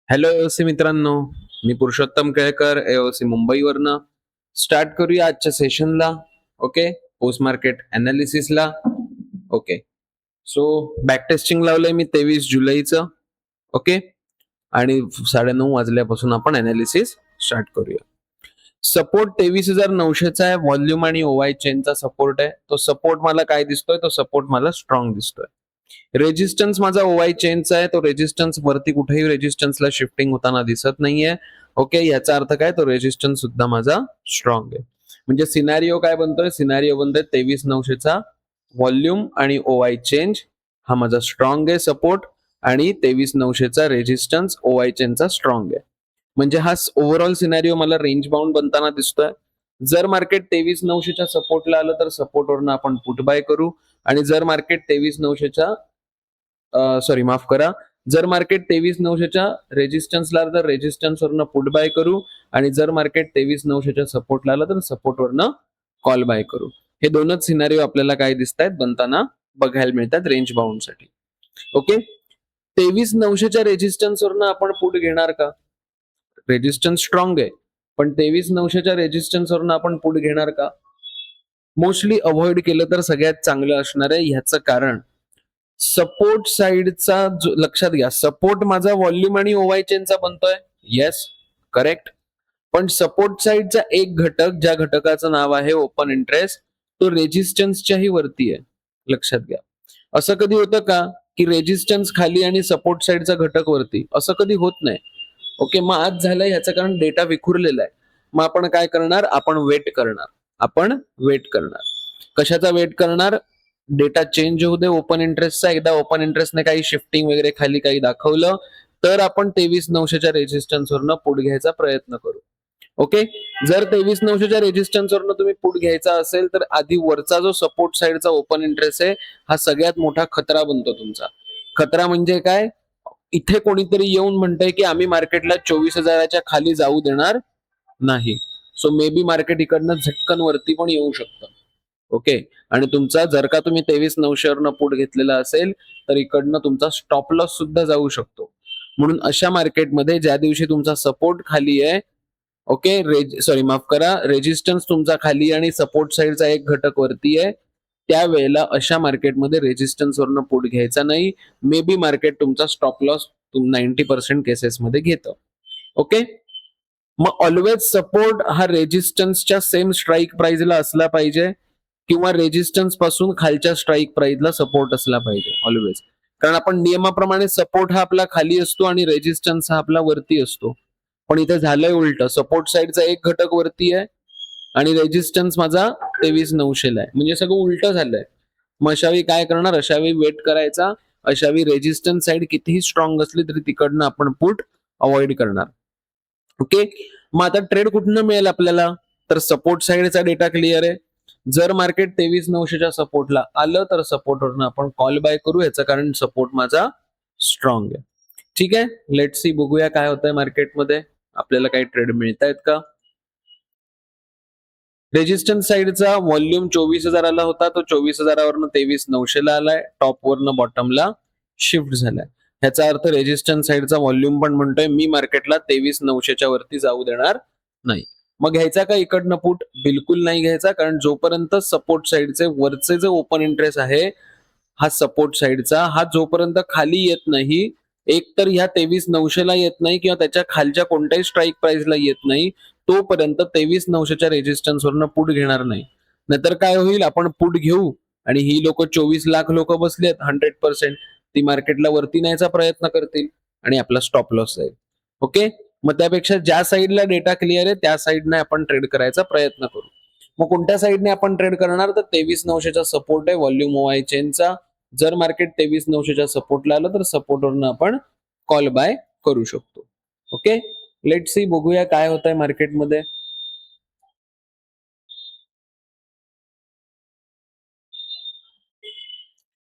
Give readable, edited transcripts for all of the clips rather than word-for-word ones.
Hello AOC मित्रांनो, मी Purushottam Kelkar AOC मुंबईवरनं. स्टार्ट करूया आजच्या सेशनला. ओके, पोस्ट मार्केट अनालिसिसला. ओके, सो बॅक टेस्टिंग लावलंय मी 23 जुलैचं. ओके, आणि 9:30 वाजल्यापासून आपण अनालिसिस स्टार्ट करूया. सपोर्ट 23,900चा आहे. व्हॉल्यूम आणि ओवाय चेनचा सपोर्ट आहे. तो सपोर्ट मला काय दिसतोय? तो सपोर्ट मला स्ट्रॉंग दिसतोय. रेजिस्टन्स माझा ओवाय चेनचा आहे. तो रेजिस्टन्स वरती कुठेही रेजिस्टन्सला शिफ्टिंग होताना दिसत नाहीये. ओके, याचा अर्थ काय? तो रेजिस्टन्स सुद्धा माझा स्ट्रॉंग आहे. म्हणजे सिनारिओ काय बनतोय? सिनारिओ बनतोय 23,900चा व्हॉल्यूम आणि ओवाय चेंज हा माझा स्ट्रॉंग आहे सपोर्ट, आणि 23,900चा रेजिस्टन्स ओवाय चेनचा स्ट्रॉंग आहे. म्हणजे हा ओव्हरऑल सिनारिओ मला रेंज बाउंड बनताना दिसतोय. जर मार्केट 23,900च्या सपोर्टला आलं तर सपोर्टवरनं आपण पुट बाय करू, आणि जर मार्केट 23,900च्या सॉरी माफ करा, जर मार्केट 23,900च्या रेजिस्टन्सला आलं तर रेजिस्टन्सवरनं पुट बाय करू, आणि जर मार्केट 23,900च्या सपोर्टला आलं तर सपोर्टवरनं कॉल बाय करू. हे दोनच सिनारिओ आपल्याला काय दिसत आहेत बनताना बघायला मिळतात रेंज बाउंडसाठी. ओके, 23,900च्या रेजिस्टन्सवरनं आपण पुट घेणार का? रेजिस्टन्स स्ट्रॉंग आहे, पण 23,900च्या रेजिस्टन्सवरनं आपण पुट घेणार का? मोस्टली अवॉइड केलं तर सगळ्यात चांगलं असणार आहे. ह्याचं कारण सपोर्ट साइडचा लक्षात घ्या, सपोर्ट माझा व्हॉल्यूम आणि ओवाय चेनचा बनतोय. Yes, correct. पण सपोर्ट साइडचा एक घटक, ज्या घटकाचं नाव आहे ओपन इंटरेस्ट, तो रेजिस्टन्सच्याही वरती आहे. लक्षात घ्या. असं कधी होतं का की रेजिस्टन्स खाली आणि सपोर्ट साइडचा घटक वरती? असं कधी होत नाही. ओके, मग आज झालंय ह्याचं कारण डेटा विखुरलेला आहे. मग आपण काय करणार? आपण वेट करणार. कशाचा वेट करणार? डेटा चेंज होऊ दे ओपन इंटरेस्टचा. एकदा ओपन इंटरेस्टने काही शिफ्टिंग वगैरे खाली काही दाखवलं तर आपण 23,900च्या रेजिस्टन्सवरनं पुट घ्यायचा प्रयत्न करू. ओके, जर 23,900च्या रेजिस्टन्सवरनं तुम्ही पुट घ्यायचा असेल तर आधी वरचा जो सपोर्ट साइडचा ओपन इंटरेस्ट आहे हा सगळ्यात मोठा खतरा बनतो तुमचा. खतरा म्हणजे काय? इथे कोणीतरी येऊन म्हणतंय की आम्ही मार्केटला 24,000च्या खाली जाऊ देणार नाही. सो मे बी मार्केट इकडनं झटकन वरती पण येऊ शकतं. ओके, आणि तुमचा जर का तुम्ही 23,900वरनं पुट घेतलेला असेल तर इकडनं तुमचा स्टॉप लॉस सुद्धा जाऊ शकतो. म्हणून अशा मार्केटमध्ये ज्या दिवशी तुमचा सपोर्ट खाली आहे, ओके, सॉरी माफ करा, रेजिस्टन्स तुमचा खाली आणि सपोर्ट साइडचा एक घटक वरती आहे, त्यावेळेला अशा मार्केटमध्ये रेजिस्टन्सवरनं पुट घ्यायचा नाही. मे बी मार्केट तुमचा स्टॉप लॉस 90% केसेसमध्ये घेतं. ओके, मग ऑलवेज सपोर्ट हा रेजिस्टन्सच्या सेम स्ट्राईक प्राइसला असला पाहिजे, किंवा रेजिस्टन्स पासून खालच्या स्ट्राईक प्राइसला सपोर्ट असला पाहिजे ऑलवेज. कारण आपण नियमाप्रमाणे सपोर्ट हा आपला खाली असतो आणि रेजिस्टन्स हा आपला वरती असतो. पण इथे झालंय उलट, सपोर्ट साइडचा एक घटक वरती आहे आणि रेजिस्टन्स माझा 23,900ला आहे. म्हणजे सगळं उलट झालंय. मग अशावेळी काय करणार? अशावेळी वेट करायचा. अशावेळी रेजिस्टन्स साइड कितीही स्ट्रॉंग असली तरी तिकडनं आपण पुट अवॉइड करणार. ओके, मग आता ट्रेड कुठनं मिळेल आपल्याला? तर सपोर्ट साइडचा डेटा क्लिअर आहे. जर मार्केट 23,900च्या सपोर्टला आलं तर सपोर्टवरनं आपण कॉल बाय करू. याचं कारण सपोर्ट माझा स्ट्रॉंग आहे. ठीक आहे, लेट सी, बघूया काय होतंय मार्केटमध्ये. आपल्याला काही ट्रेड मिळतायत का? रेजिस्टन्स साइडचा व्हॉल्यूम 24,000ला होता, तो 24,000वरनं 23,900ला आलाय. टॉपवरनं बॉटमला शिफ्ट झालाय. ह्याचा अर्थ रेजिस्टन्स साइडचा व्हॉल्यूम पण म्हणतोय मी मार्केटला 23,900च्या वरती जाऊ देणार नाही. मग घ्यायचा का इकडनं पुट? बिलकुल नाही घ्यायचा, कारण जोपर्यंत सपोर्ट साइडचे वरचे जे ओपन इंटरेस्ट आहे हा सपोर्ट साइडचा, हा जोपर्यंत खाली येत नाही, एक तर ह्या 23,900ला येत नाही किंवा त्याच्या खालच्या कोणत्याही स्ट्राईक प्राइसला येत नाही, तोपर्यंत 23,900च्या रेजिस्टन्सवरनं पुट घेणार नाही. नाहीतर काय होईल? आपण पुट घेऊ आणि ही लोक 24 लाख लोक बसलेत 100%, ती मार्केटला वरती न्यायचा प्रयत्न करतील आणि आपला स्टॉप लॉस जाईल. ओके, मग त्यापेक्षा ज्या साईडला डेटा क्लिअर आहे त्या साईडने आपण ट्रेड करायचा प्रयत्न करू. मग कोणत्या साईडने आपण ट्रेड करणार? तर 23,900चा सपोर्ट आहे व्हॉल्यूम ओआय चेनचा. जर मार्केट 23,900च्या सपोर्टला आलं तर सपोर्टवरनं आपण कॉल बाय करू शकतो. ओके, लेट सी, बघूया काय होत आहे मार्केटमध्ये.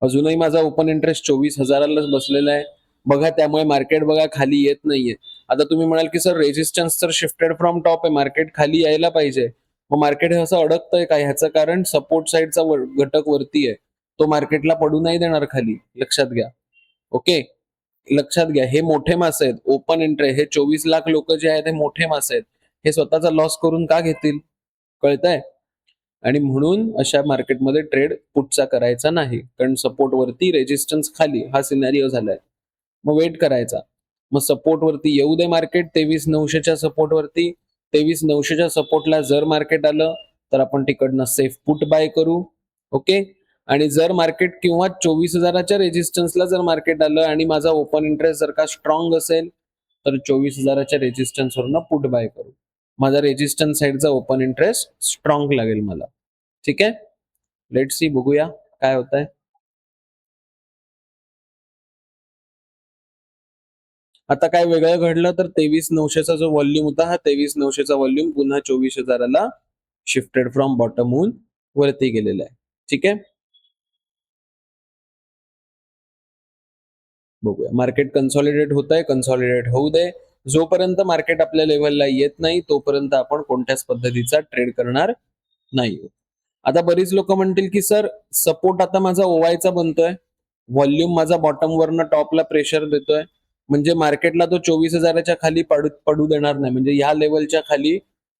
अजूनही माझा ओपन इंटरेस्ट 24,000लाच बसलेला आहे. बघा, त्यामुळे मार्केट बघा खाली येत नाहीये. आता तुम्ही म्हणाल की सर रेजिस्टन्स तर शिफ्टेड फ्रॉम टॉप आहे, मार्केट खाली यायला पाहिजे. मग मार्केट हे असं अडकतंय का? ह्याचं कारण सपोर्ट साइडचा घटक वरती आहे, तो मार्केटला पडू नाही देणार खाली. लक्षात घ्या. ओके, लक्षात घ्या, हे मोठे मासे आहेत. ओपन इंटरेस्ट हे 24 लाख लोक जे आहेत हे मोठे मासे आहेत. हे स्वतःचा लॉस करून का घेतील? कळतंय? आणि म्हणून अशा मार्केटमध्ये ट्रेड पुटचा करायचा नाही. कारण सपोर्ट वरती, रेझिस्टन्स खाली हा सिनारिओ झालाय. मग वेट करायचा. मग सपोर्ट वरती येऊ दे मार्केट 23,900च्या सपोर्ट वरती. 23,900च्या सपोर्टला जर मार्केट आलं, तर आपण तिकडनं सेफ पुट बाय करू. ओके. आणि जर मार्केट किंवा 24,000च्या रेझिस्टन्सला जर मार्केट आलं आणि माझा ओपन इंटरेस्ट जर का स्ट्रॉंग असेल, तर 24,000च्या रेझिस्टन्सवरनं पुट बाय करू. माझा रेझिस्टन्स साइडचा ओपन इंटरेस्ट स्ट्रॉंग लागेल मला. ठीक आहे. लेट्स सी, बघूया काय होतंय. आता काय वेगळं घडलं तर 23,900चा जो व्हॉल्यूम होता, हा 23,900चा व्हॉल्यूम पुन्हा 24,000ला शिफ्टेड फ्रॉम बॉटम होऊन वरती गेलेला आहे. ठीक आहे. बघूया. मार्केट कन्सॉलिडेट होतंय, कन्सॉलिडेट होऊ दे. जोपर्यंत मार्केट आपल्या लेव्हलला येत नाही, तोपर्यंत आपण कोणत्याच पद्धतीचा ट्रेड करणार नाही. आता बरीच लोक म्हणतील, की सर सपोर्ट आता माझा ओवायचा बनतोय, व्हॉल्यूम माझा बॉटमवरनं टॉपला प्रेशर देतोय, म्हणजे मार्केटला तो 24,000च्या खाली पडू पडू देणार नाही. म्हणजे ह्या लेव्हलच्या खाली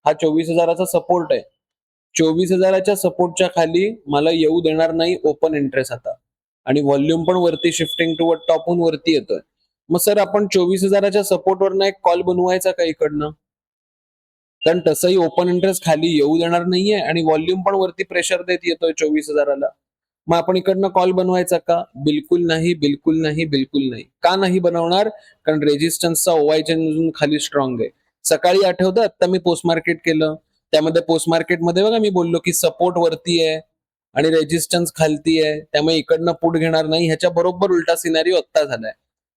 हा 24,000चा सपोर्ट आहे. 24,000च्या सपोर्टच्या खाली मला येऊ देणार नाही ओपन इंटरेस्ट आता. आणि व्हॉल्यूम पण वरती शिफ्टिंग टुवर्ड टॉपहून वरती येतोय. मग सर आपण 24,000च्या सपोर्टवरनं एक कॉल बनवायचा का इकडनं? कारण तसंही ओपन इंटरेस्ट खाली येऊ देणार नाहीये आणि व्हॉल्यूम पण वरती प्रेशर देत येतोय 24,000ला. मग आपण इकडनं कॉल बनवायचा का? बिलकुल नाही, बिलकुल नाही, बिलकुल नाही. का नाही बनवणार? कारण रेझिस्टन्सचा ओवाय चेन खाली स्ट्रॉंग आहे. सकाळी आठवतं आत्ता मी पोस्ट मार्केट केलं. त्यामध्ये पोस्ट मार्केटमध्ये बघा मी बोललो, की सपोर्ट वरती आहे आणि रेझिस्टन्स खालती आहे. त्यामुळे इकडनं पुट घेणार नाही. ह्याच्या बरोबर उलटा सिनारिओ आत्ता झालाय.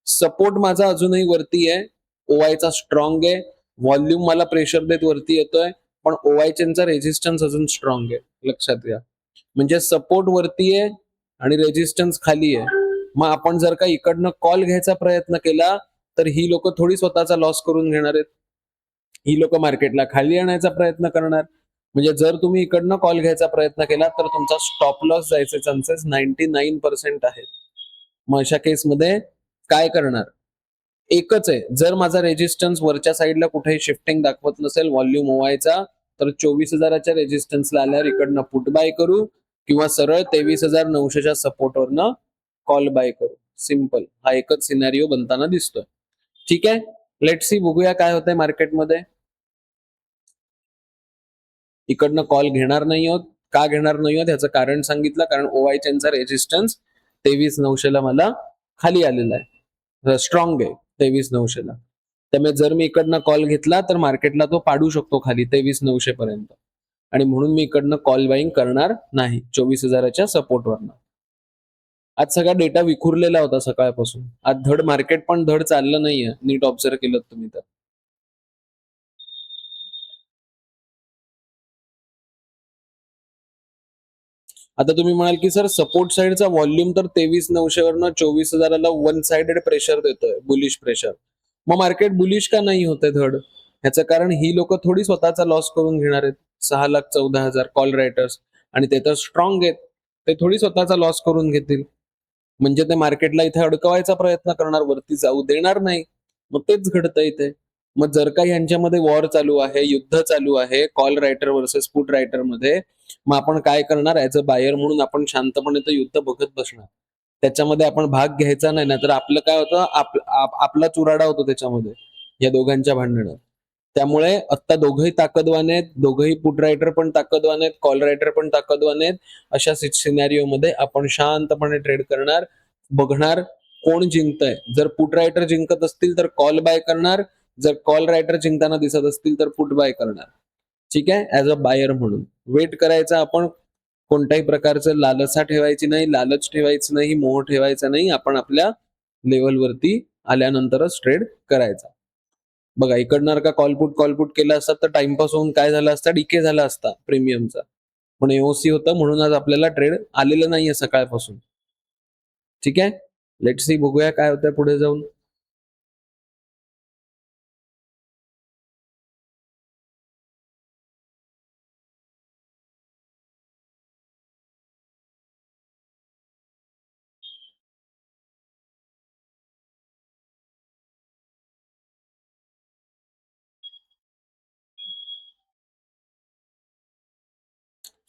सपोर्ट माझा अजूनही वरती आहे. ओवायचा स्ट्रॉंग आहे. व्हॉल्यूम मला प्रेशर देत वरती येतोय. पण ओवाय चेनचा रेझिस्टन्स अजून स्ट्रॉंग आहे. लक्षात घ्या. म्हणजे सपोर्ट वरती आहे आणि रेझिस्टन्स खाली आहे. मग आपण जर का इकडनं कॉल घ्यायचा प्रयत्न केला, तर ही लोक थोडी स्वतःचा लॉस करून घेणार आहेत. ही लोक मार्केटला खाली आणायचा प्रयत्न करणार. म्हणजे जर तुम्ही इकडनं कॉल घ्यायचा प्रयत्न केला, तर तुमचा स्टॉप लॉस जायचे चान्सेस 99% आहेत. मग अशा केसमध्ये काय करणार? एकच आहे, जर माझा रेझिस्टन्स वरच्या साईडला कुठेही शिफ्टिंग दाखवत नसेल व्हॉल्यूम ओवायचा, तर 24,000च्या रेझिस्टन्सला आल्यावर इकडनं पुट बाय करू किंवा सरळ 23,900च्या सपोर्टवरनं कॉल बाय करू. सिंपल. हा एकच सिनारिओ बनताना दिसतोय. ठीक आहे. लेट्स सी, बघूया काय होतंय मार्केटमध्ये. इकडनं कॉल घेणार नाही आहोत. का घेणार नाही आहोत याचं कारण सांगितलं, कारण ओवाय चेनचा रेझिस्टन्स 23,900ला मला खाली आलेला आहे. स्ट्रॉंग आहे 23,900ला. त्यामुळे जर मी इकडनं कॉल घेतला तर मार्केटला तो पाडू शकतो खाली 23,900 पर्यंत. आणि म्हणून मी इकडनं कॉल बाईंग करणार नाही 24,000च्या सपोर्टवरनं. आज सगळा डेटा विखुरलेला होता सकाळपासून. आज धड मार्केट पण धड चाललं नाहीये. नीट ऑब्झर्व्ह केलं तुम्ही तर. आता तुम्ही म्हणाल, की सर सपोर्ट साइडचा व्हॉल्यूम तर 23,900 वरनं 24,000ला वन साइडेड प्रेशर देतोय, बुलिश प्रेशर. मग मार्केट बुलिश का नाही होतंय धड? ह्याचं कारण ही लोकं थोडी स्वतःचा लॉस करून घेणार आहेत. 6,14,000 कॉल रायटर्स आणि ते तर स्ट्रॉंग आहेत. ते थोडी स्वतःचा लॉस करून घेतील. म्हणजे ते मार्केटला इथे अडकवायचा प्रयत्न करणार, वरती जाऊ देणार नाही. मग तेच घडतं इथे. मग जर का यांच्यामध्ये वॉर चालू आहे, युद्ध चालू आहे, कॉल रायटर वर्सेस पुट रायटरमध्ये, मग आपण काय करणार? ॲज अ बायर म्हणून आपण शांतपणे ते युद्ध बघत बसणार. त्याच्यामध्ये आपण भाग घ्यायचा नाही. नाहीतर आपलं काय होतं, आपला चुराडा होतो त्याच्यामध्ये, या दोघांच्या भांडणात. त्यामुळे आत्ता दोघंही ताकदवान आहेत. दोघंही पुट रायटर पण ताकदवान आहेत, कॉल रायटर पण ताकदवान आहेत. अशा सिनारिओमध्ये आपण शांतपणे ट्रेड करणार, बघणार कोण जिंकतंय. जर पुट रायटर जिंकत असतील तर कॉल बाय करणार. जर कॉल रायटर जिंकताना दिसत असतील तर पुट बाय करणार. ठीक आहे. ॲज अ बायर म्हणून वेट करायचा आपण. कोणत्याही प्रकारचं लालसा ठेवायची नाही, लालच ठेवायची नाही, मोह ठेवायचा नाही. आपण आपल्या लेव्हलवरती आल्यानंतरच ट्रेड करायचा. बघा इकडनं का कॉल पुट केला असता तर टाइमपास होऊन काय झालं असतं, डीके झाला असता प्रीमियमचा. पण एओसी होतं म्हणून आज आपल्याला ट्रेड आलेलं नाहीये सकाळपासून. ठीक आहे. लेट्स सी, बघूया काय होतंय पुढे जाऊन.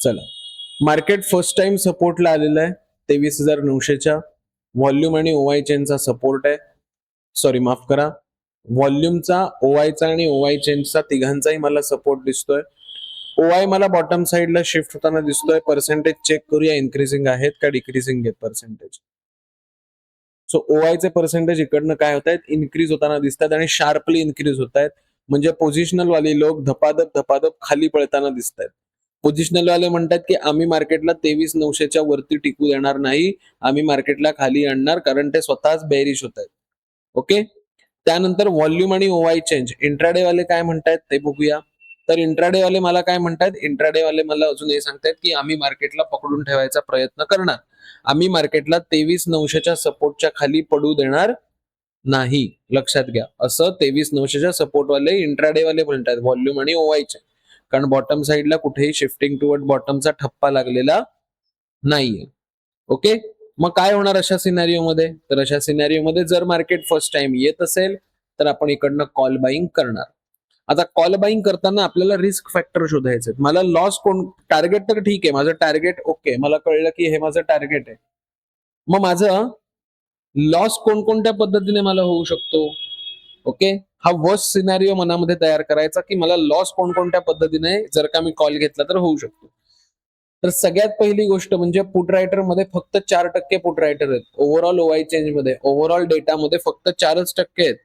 चला, मार्केट फर्स्ट टाइम सपोर्टला आलेलं आहे 23,900च्या. व्हॉल्यूम आणि ओआय चेनचा सपोर्ट आहे. सॉरी, माफ करा, व्हॉल्यूमचा, ओआयचा आणि ओआय चेनचा तिघांचाही मला सपोर्ट दिसतोय. ओआय मला बॉटम साइडला शिफ्ट होताना दिसतोय. पर्सेंटेज चेक करूया, इन्क्रीजिंग आहेत का डिक्रीजिंग आहेत पर्सेंटेज. सो ओआयचे पर्सेंटेज इकडनं काय होत आहेत, इन्क्रीज होताना दिसतात आणि शार्पली इन्क्रीज होत आहेत. म्हणजे पोझिशनल वाले लोक धपाधप खाली पळताना दिसत आहेत. पोझिशनल वाले म्हणतात की आम्ही मार्केटला 23,900च्या वरती टिकू देणार नाही, आम्ही मार्केटला खाली आणणार, कारण ते स्वतःच बेरिश होत आहेत. ओके, त्यानंतर व्हॉल्यूम आणि ओआय चेंज. इंट्राडे वाले काय म्हणतायत ते बघूया. तर इंट्राडे वाले मला काय म्हणतात, इंट्राडे वाले मला अजून हे सांगतायत की आम्ही मार्केटला पकडून ठेवायचा प्रयत्न करणार, आम्ही मार्केटला 23,900च्या सपोर्टच्या खाली पडू देणार नाही. लक्षात घ्या, असं 23,900च्या सपोर्ट वाले इंट्राडे वाले म्हणतात, व्हॉल्यूम आणि ओआयचे. कारण बॉटम साइडला कुठेही शिफ्टिंग टुवर्ड बॉटमचा ठप्पा लागलेला नाहीये. ओके, मग काय होणार अशा सिनॅरिओमध्ये? तर अशा सिनॅरिओमध्ये जर मार्केट फर्स्ट टाइम येत असेल तर आपण इकडनं कॉल बाईंग करणार. आता कॉल बाईंग करताना आपल्याला रिस्क फॅक्टर शोधायचे. मला लॉस टार्गेट तर ठीक आहे, माझं टार्गेट ओके, मला कळलं की हे माझं टार्गेट आहे. मग माझं लॉस कोणकोणत्या पद्धतीने मला होऊ शकतो? ओके, हा वर्स्ट सिनॅरिओ मनामध्ये तयार करायचा की मला लॉस कोणकोणत्या पद्धतीने जर का मी कॉल घेतला तर होऊ शकतो. तर सगळ्यात पहिली गोष्ट म्हणजे पुट रायटर मध्ये फक्त 4% पुट रायटर आहेत. ओव्हरऑल ओआय चेंज मध्ये, ओव्हरऑल डेटामध्ये फक्त 4% आहेत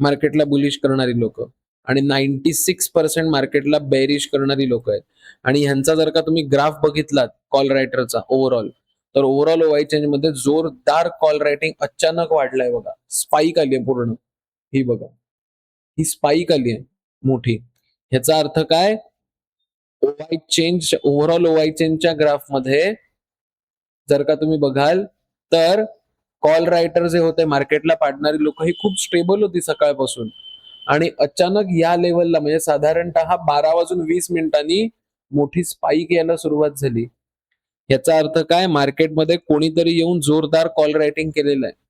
मार्केटला बुलिश करणारी लोक, आणि 96% मार्केटला बेरिश करणारी लोक आहेत. आणि ह्यांचा जर का तुम्ही ग्राफ बघितलात कॉल रायटरचा ओव्हरऑल, तर ओव्हरऑल ओआय चेंज मध्ये जोरदार कॉल रायटिंग अचानक वाढलाय बघा, स्पाइक आली आहे पूर्ण. ही बघा, ही स्पाइक आली आहे मोठी. ह्याचा अर्थ काय? ओआय चेंज, ओव्हरऑल ओआय चेंजच्या ग्राफ मध्ये जर का तुम्ही बघाल तर कॉल रायटर जे होते, मार्केटला पाडणारी लोक, ही खूप स्टेबल होती सकाळपासून, आणि अचानक या लेवलला म्हणजे साधारणतः 12:20 मोठी स्पाइक यायला सुरुवात झाली. याचा अर्थ काय? मार्केटमध्ये कोणीतरी येऊन जोरदार कॉल रायटिंग केलेलं आहे.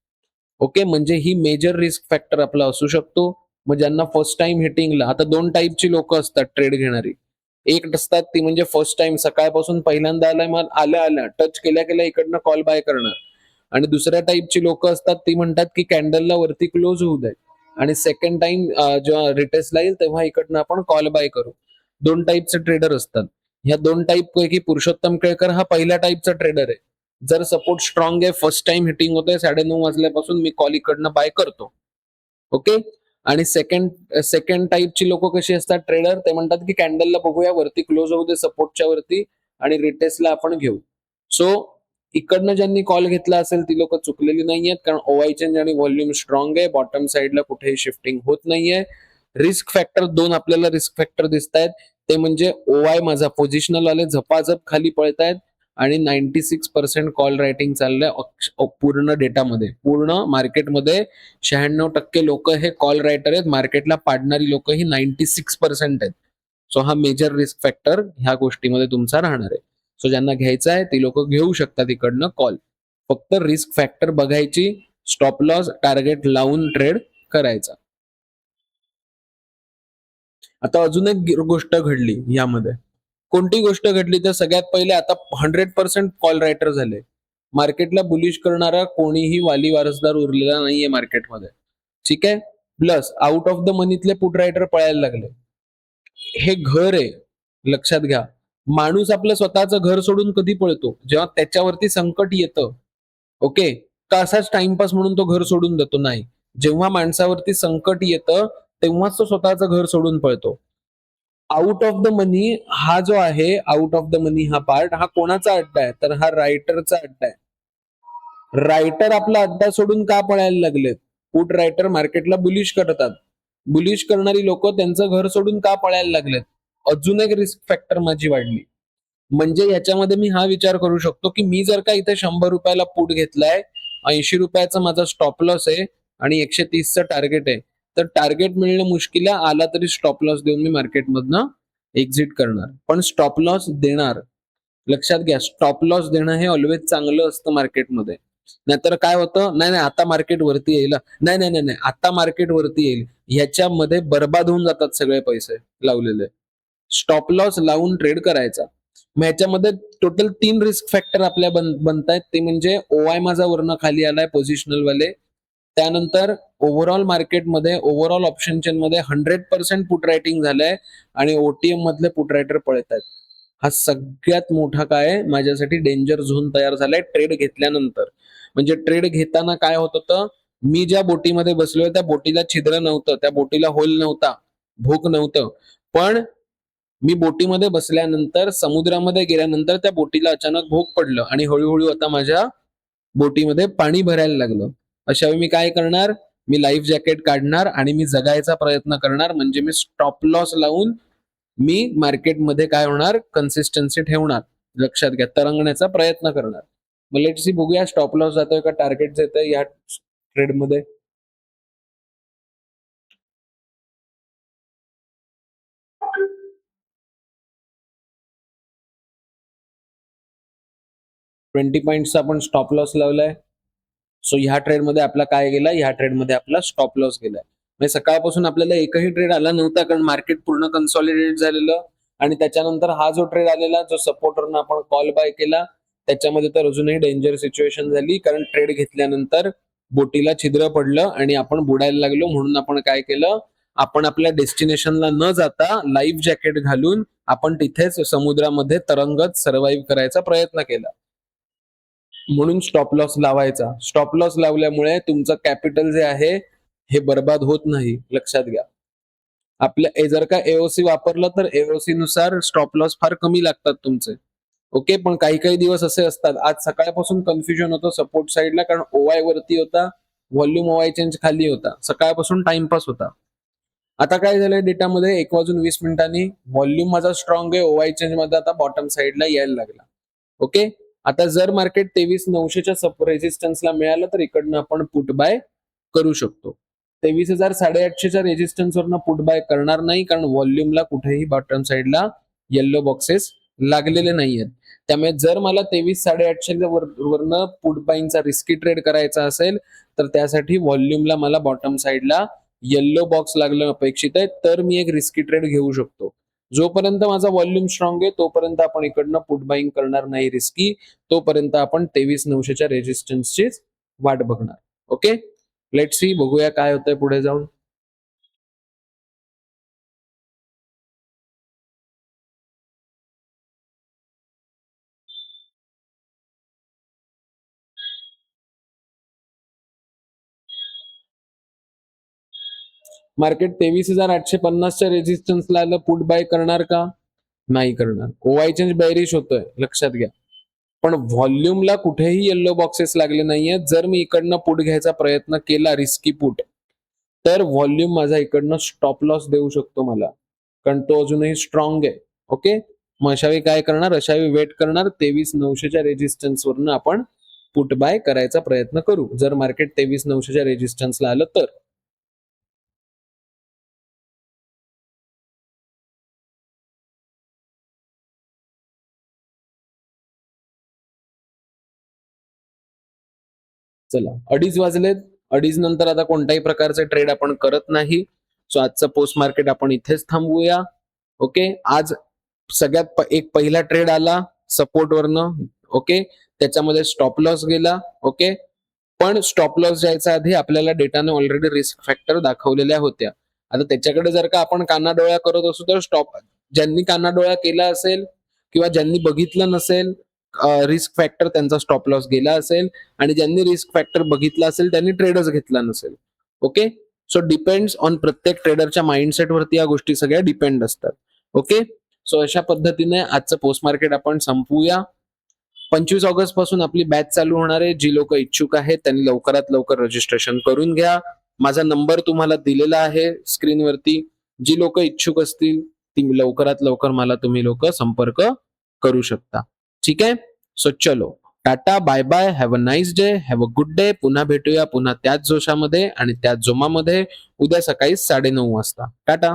ओके, म्हणजे ही मेजर रिस्क फॅक्टर आपला असू शकतो. मग ज्यांना फर्स्ट टाइम हिटिंगला, आता दोन टाईपची लोक असतात ट्रेड घेणारी. एक असतात ती म्हणजे फर्स्ट टाइम सकाळपासून पहिल्यांदा आलाय, मग आल्या टच केल्या केल्या इकडनं कॉल बाय करणार. आणि दुसऱ्या टाईपची लोक असतात ती म्हणतात की कॅन्डलला वरती क्लोज होऊ दे आणि सेकंड टाइम जेव्हा रिटेस्टला येईल तेव्हा इकडनं आपण कॉल बाय करू. दोन टाईपचे ट्रेडर असतात. ह्या दोन टाईप पैकी पुरुषोत्तम केळकर हा पहिल्या टाईपचा ट्रेडर आहे. जर सपोर्ट स्ट्रॉंग आहे, फर्स्ट टाइम हिटिंग होते 9:30 वाजल्यापासून, मी कॉल इकडनं बाय करतो. ओके, आणि सेकंड टाईपची लोक कशी असतात ट्रेडर, ते म्हणतात की कॅन्डलला बघूया वरती क्लोज होऊ दे सपोर्टच्या वरती आणि रिटेस्टला आपण घेऊ. सो इकडनं ज्यांनी कॉल घेतला असेल ती लोक चुकलेली नाहीयेत, कारण ओआय चेंज आणि व्हॉल्यूम स्ट्रॉंग आहे, बॉटम साइडला कुठेही शिफ्टिंग होत नाहीये. रिस्क फॅक्टर दोन आपल्याला रिस्क फॅक्टर दिसत आहेत, ते म्हणजे ओआय माझा पोझिशनल वाले झपाझप खाली पळतायत आणि 96% कॉल रायटिंग चाललंय पूर्ण डेटामध्ये. पूर्ण मार्केटमध्ये 96% लोक हे कॉल रायटर आहेत, मार्केटला पाडणारी लोक ही 96% आहेत. सो हा मेजर रिस्क फॅक्टर ह्या गोष्टीमध्ये तुमचा राहणार आहे. सो ज्यांना घ्यायचा आहे ती लोक घेऊ शकतात इकडनं कॉल. फक्त रिस्क फॅक्टर बघायची, स्टॉप लॉस टार्गेट लावून ट्रेड करायचा. आता अजून एक गोष्ट घडली यामध्ये. कोणती गोष्ट घडली? तर सगळ्यात पहिले आता 100% कॉल रायटर झाले. मार्केटला बुलिश करणारा कोणीही वाली वारसदार उरलेला नाहीये मार्केटमध्ये. ठीक आहे, प्लस आउट ऑफ द मनीतले पुट रायटर पळायला लागले. हे घर आहे, लक्षात घ्या. माणूस आपलं स्वतःचं घर सोडून कधी पळतो? जेव्हा त्याच्यावरती संकट येतं. ओके, का असाच टाइमपास म्हणून तो घर सोडून देतो? नाही. जेव्हा माणसावरती संकट येतं तेव्हाच तो स्वतःचं घर सोडून पळतो. आउट ऑफ द मनी हा जो आहे, आउट ऑफ द मनी हा पार्ट, हा कोणाचा अड्डा आहे? तर हा रायटरचा अड्डा आहे. रायटर आपला अड्डा सोडून का पळायला लागलेत? पुट रायटर मार्केटला बुलिश करतात. बुलिश करणारी लोक त्यांचं घर सोडून का पळायला लागलेत? अजून एक रिस्क फॅक्टर माझी वाढली. म्हणजे याच्यामध्ये मी हा विचार करू शकतो की मी जर का इथे 100 रुपयाला पुट घेतलाय, 80 रुपयाचा माझा स्टॉप लॉस आहे आणि 130चं टार्गेट आहे, तर टार्गेट मिळणं मुश्किल आहे, आला तरी स्टॉप लॉस देऊन मी मार्केटमधनं एक्झिट करणार. पण स्टॉप लॉस देणार. लक्षात घ्या, स्टॉप लॉस देणं हे ऑलवेज चांगलं असतं मार्केटमध्ये. नाहीतर काय होतं, नाही नाही आता मार्केट वरती येईल, नाही नाही नाही आता मार्केट वरती येईल, ह्याच्यामध्ये बर्बाद होऊन जातात सगळे पैसे लावलेले. स्टॉप लॉस लावून ट्रेड करायचा. मग ह्याच्यामध्ये टोटल 3 रिस्क फॅक्टर आपल्या बनतायत. ते म्हणजे ओआय माझा वरनं खाली आलाय पोझिशनल वाले, त्यानंतर ओव्हरऑल मार्केटमध्ये ओव्हरऑल ऑप्शन चेन मध्ये 100% पुट रायटिंग झालंय आणि ओटीएम मधले पुट रायटर पळत आहेत. हा सगळ्यात मोठा काय माझ्यासाठी डेंजर झोन तयार झालाय ट्रेड घेतल्यानंतर. म्हणजे ट्रेड घेताना काय होत होतं, मी ज्या बोटीमध्ये बसलोय त्या बोटीला छिद्र नव्हतं, त्या बोटीला होल नव्हता, भोक नव्हतं. पण मी बोटीमध्ये बसल्यानंतर समुद्रामध्ये गेल्यानंतर त्या बोटीला अचानक भोक पडलं आणि हळूहळू आता माझ्या बोटीमध्ये पाणी भरायला लागलं. अशा वेळी मी काय करणार, मी लाईफ जॅकेट काढणार आणि मी जगायचा प्रयत्न करणार. म्हणजे मी स्टॉप लॉस लावून मी मार्केटमध्ये काय होणार, कन्सिस्टन्सी ठेवणार. लक्षात घ्या, तरंगण्याचा प्रयत्न करणार. मग लेट्स सी, बघूया स्टॉप लॉस जातोय का टार्गेट जातोय या ट्रेडमध्ये. ट्वेंटी पॉईंटचा आपण स्टॉप लॉस लावलाय. सो ह्या ट्रेडमध्ये आपला काय गेला, ह्या ट्रेडमध्ये आपला स्टॉप लॉस गेलाय. म्हणजे सकाळपासून आपल्याला एकही ट्रेड आला नव्हता, कारण मार्केट पूर्ण कन्सॉलिडेट झालेलं. आणि त्याच्यानंतर हा जो ट्रेड आलेला, जो सपोर्टरनं आपण कॉल बाय केला, त्याच्यामध्ये तर अजूनही डेंजर सिच्युएशन झाली. कारण ट्रेड घेतल्यानंतर बोटीला छिद्र पडलं आणि आपण बुडायला लागलो. म्हणून आपण काय केलं, आपण आपल्या डेस्टिनेशनला न जाता लाईफ जॅकेट घालून आपण तिथेच समुद्रामध्ये तरंगत सर्व्हाइव्ह करायचा प्रयत्न केला. म्हणून स्टॉप लॉस लावायचा. स्टॉप लॉस लावल्यामुळे तुमचं कॅपिटल जे आहे हे बर्बाद होत नाही. लक्षात घ्या, आपल्या जर का एओसी वापरलं तर एओसी नुसार स्टॉप लॉस फार कमी लागतात तुमचे. ओके, पण काही काही दिवस असे असतात. आज सकाळपासून कन्फ्युजन होतं सपोर्ट साईडला, कारण ओवाय वरती होता, व्हॉल्यूम ओवाय चेंज खाली होता, सकाळपासून टाइमपास होता. आता काय झालंय डेटामध्ये 1:20 व्हॉल्यूम माझा स्ट्रॉंग आहे, ओवाय चेंज मध्ये आता बॉटम साईडला यायला लागला. ओके, आता जर मार्केट 23,900च्या रेजिस्टन्सला मिळालं तर इकडनं आपण पुट बाय करू शकतो. 23,850च्या रेजिस्टन्सवरनं पुट बाय करणार नाही, कारण व्हॉल्यूमला कुठेही बॉटम साईडला येल्लो बॉक्सेस लागलेले नाहीयेत. त्यामुळे जर मला 23,850 वरनं पुट बाईंगचा रिस्की ट्रेड करायचा असेल तर त्यासाठी व्हॉल्यूमला मला बॉटम साईडला येल्लो बॉक्स लागणं अपेक्षित आहे, तर मी एक रिस्की ट्रेड घेऊ शकतो. जोपर्यंत माझा व्हॉल्यूम स्ट्रॉंग आहे तोपर्यंत आपण इकडनं पुट बाईंग करणार नाही रिस्की. तोपर्यंत आपण 23,900च्या रेजिस्टन्सची वाट बघणार. ओके, लेट सी, बघूया काय होतंय पुढे जाऊन. मार्केट 23,850च्या रेजिस्टन्सला आलं, पुट बाय करणार का? नाही करणार. ओवाय चेंज बेरिश होतोय, लक्षात घ्या. पण व्हॉल्यूमला कुठेही येल्लो बॉक्सेस लागले नाहीयेत. जर मी इकडनं पुट घ्यायचा प्रयत्न केला रिस्की पुट, तर व्हॉल्यूम माझा इकडनं स्टॉप लॉस देऊ शकतो मला, कारण तो अजूनही स्ट्रॉंग आहे. ओके, मग अशावेळी काय करणार, अशावेळी वेट करणार. 23,900च्या रेजिस्टन्सवरनं आपण पुट बाय करायचा प्रयत्न करू, जर मार्केट 23,900च्या रेजिस्टन्सला आलं तर. चला, 2:30 वाजलेत. 2:30 नंतर आता कोणत्याही प्रकारचे ट्रेड आपण करत नाही. सो आजचं पोस्ट मार्केट आपण इथेच थांबवूया. ओके, आज सगळ्यात एक पहिला ट्रेड आला सपोर्ट वरनं. ओके, त्याच्यामध्ये स्टॉप लॉस गेला. ओके, पण स्टॉप लॉस जायच्या आधी आपल्याला डेटाने ऑलरेडी रिस्क फॅक्टर दाखवलेल्या होत्या. आता त्याच्याकडे जर का आपण कानाडोळ्या करत असू तर स्टॉप, ज्यांनी कानाडोळ्या केला असेल किंवा ज्यांनी बघितलं नसेल रिस्क फॅक्टर, त्यांचा स्टॉप लॉस गेला असेल. आणि ज्यांनी रिस्क फॅक्टर बघितला असेल त्यांनी ट्रेडच घेतला नसेल. ओके, सो डिपेंड्स ऑन प्रत्येक ट्रेडरच्या माइंडसेट वरती या गोष्टी सगळ्या डिपेंड असतात. ओके, सो अशा पद्धतीने आजचं पोस्ट मार्केट आपण संपवूया. 25 ऑगस्ट पासून आपली बॅच चालू होणार आहे. जी लोक इच्छुक आहेत त्यांनी लवकरात लवकर रजिस्ट्रेशन करून घ्या. माझा नंबर तुम्हाला दिलेला आहे स्क्रीनवरती. जी लोक इच्छुक असतील ती लवकरात लवकर मला तुम्ही लोक संपर्क करू शकता. ठीक आहे, सो चलो, tata, bye bye, have a nice day, have a good day. पुन्हा भेटूया, पुन्हा त्याच जोशामध्ये आणि त्याच जोमामध्ये उद्या सकाळी 9:30 वाजता. टाटा.